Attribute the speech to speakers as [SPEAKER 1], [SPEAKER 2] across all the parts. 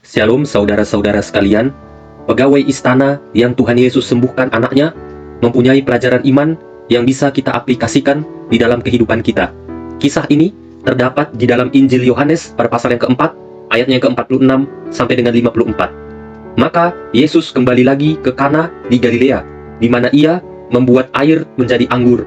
[SPEAKER 1] Shalom saudara-saudara sekalian, pegawai istana yang Tuhan Yesus sembuhkan anaknya mempunyai pelajaran iman yang bisa kita aplikasikan di dalam kehidupan kita. Kisah ini terdapat di dalam Injil Yohanes pada pasal yang keempat, ayatnya yang ke-46 sampai dengan 54. Maka Yesus kembali lagi ke Kana di Galilea, di mana ia membuat air menjadi anggur.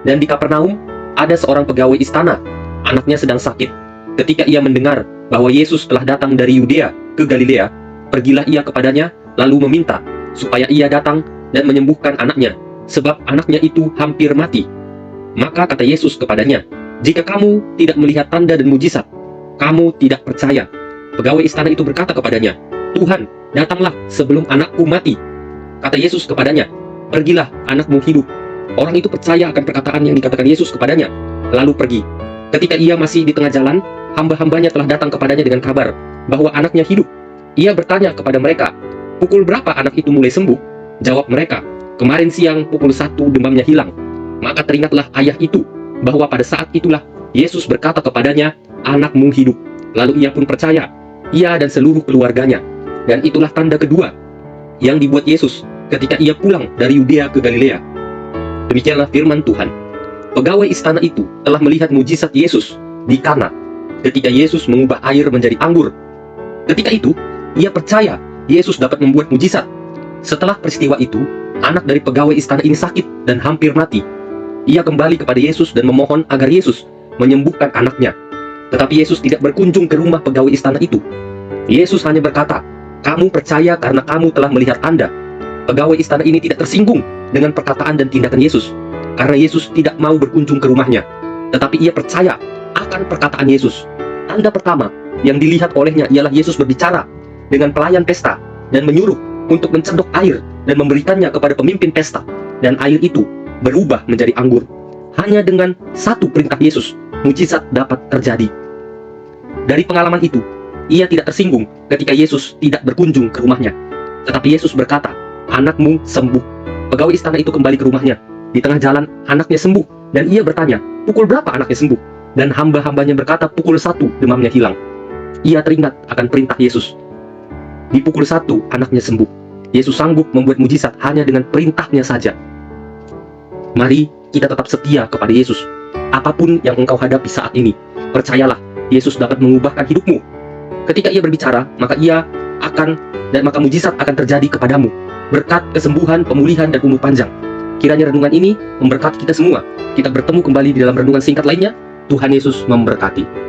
[SPEAKER 1] Dan di Kapernaum ada seorang pegawai istana, anaknya sedang sakit. Ketika ia mendengar bahwa Yesus telah datang dari Yudea ke Galilea, pergilah ia kepadanya lalu meminta supaya ia datang dan menyembuhkan anaknya, sebab anaknya itu hampir mati. Maka kata Yesus kepadanya, "Jika kamu tidak melihat tanda dan mujizat, kamu tidak percaya." Pegawai istana itu berkata kepadanya, "Tuhan, datanglah sebelum anakku mati." Kata Yesus kepadanya, "Pergilah, anakmu hidup." Orang itu percaya akan perkataan yang dikatakan Yesus kepadanya, lalu pergi. Ketika ia masih di tengah jalan, hamba-hambanya telah datang kepadanya dengan kabar bahwa anaknya hidup. Ia bertanya kepada mereka, "Pukul berapa anak itu mulai sembuh?" Jawab mereka, "Kemarin siang pukul 1 demamnya hilang." Maka teringatlah ayah itu bahwa pada saat itulah Yesus berkata kepadanya, "Anakmu hidup." Lalu ia pun percaya, ia dan seluruh keluarganya. Dan itulah tanda kedua yang dibuat Yesus ketika ia pulang dari Yudea ke Galilea. Demikianlah firman Tuhan. Pegawai istana itu telah melihat mujizat Yesus di Kana ketika Yesus mengubah air menjadi anggur. Ketika itu, ia percaya Yesus dapat membuat mujizat. Setelah peristiwa itu, anak dari pegawai istana ini sakit dan hampir mati. Ia kembali kepada Yesus dan memohon agar Yesus menyembuhkan anaknya. Tetapi Yesus tidak berkunjung ke rumah pegawai istana itu. Yesus hanya berkata, "Kamu percaya karena kamu telah melihat tanda." Pegawai istana ini tidak tersinggung dengan perkataan dan tindakan Yesus, karena Yesus tidak mau berkunjung ke rumahnya. Tetapi ia percaya akan perkataan Yesus. Tanda pertama yang dilihat olehnya ialah Yesus berbicara dengan pelayan pesta dan menyuruh untuk mencedok air dan memberikannya kepada pemimpin pesta. Dan air itu berubah menjadi anggur. Hanya dengan satu perintah Yesus, mujizat dapat terjadi. Dari pengalaman itu, ia tidak tersinggung ketika Yesus tidak berkunjung ke rumahnya. Tetapi Yesus berkata, "Anakmu sembuh." Pegawai istana itu kembali ke rumahnya. Di tengah jalan, anaknya sembuh. Dan ia bertanya, "Pukul berapa anaknya sembuh?" Dan hamba-hambanya berkata, "Pukul 1 demamnya hilang." Ia teringat akan perintah Yesus. Di pukul 1 anaknya sembuh. Yesus sanggup membuat mujizat hanya dengan perintahnya saja. Mari kita tetap setia kepada Yesus. Apapun yang engkau hadapi saat ini, percayalah, Yesus dapat mengubahkan hidupmu. Ketika ia berbicara, maka maka mujizat akan terjadi kepadamu. Berkat kesembuhan, pemulihan, dan umur panjang. Kiranya renungan ini memberkati kita semua. Kita bertemu kembali di dalam renungan singkat lainnya. Tuhan Yesus memberkati.